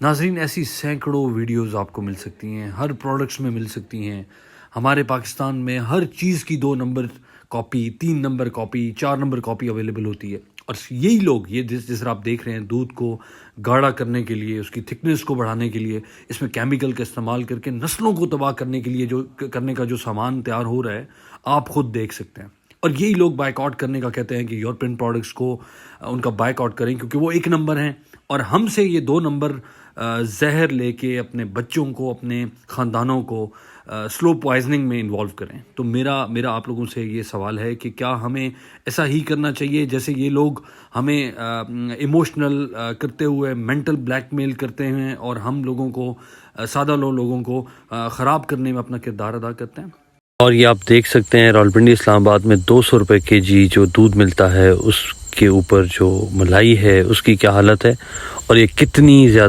ناظرین ایسی سینکڑوں ویڈیوز آپ کو مل سکتی ہیں، ہر پروڈکٹس میں مل سکتی ہیں۔ ہمارے پاکستان میں ہر چیز کی 2 number copy, 3 number copy, 4 number copy available ہوتی ہے، اور یہی لوگ یہ جس طرح آپ دیکھ رہے ہیں دودھ کو گاڑھا کرنے کے لیے، اس کی تھکنس کو بڑھانے کے لیے اس میں کیمیکل کا استعمال کر کے نسلوں کو تباہ کرنے کے لیے جو کرنے کا جو سامان تیار ہو رہا ہے آپ خود دیکھ سکتے ہیں۔ اور یہی لوگ بائک آؤٹ کرنے کا کہتے ہیں کہ یورپین پروڈکٹس کو ان کا بائک آؤٹ کریں کیونکہ وہ 1 نمبر ہیں، اور ہم سے یہ 2 نمبر زہر لے کے اپنے بچوں کو، اپنے خاندانوں کو سلو پوائزننگ میں انوالو کریں۔ تو میرا آپ لوگوں سے یہ سوال ہے کہ کیا ہمیں ایسا ہی کرنا چاہیے جیسے یہ لوگ ہمیں ایموشنل کرتے ہوئے مینٹل بلیک میل کرتے ہیں اور ہم لوگوں کو، سادہ لوگوں کو خراب کرنے میں اپنا کردار ادا کرتے ہیں؟ اور یہ آپ دیکھ سکتے ہیں راولپنڈی اسلام آباد میں 200 روپے کے جی جو دودھ ملتا ہے، اس کے اوپر جو ملائی ہے اس کی کیا حالت ہے، اور یہ کتنی زیادہ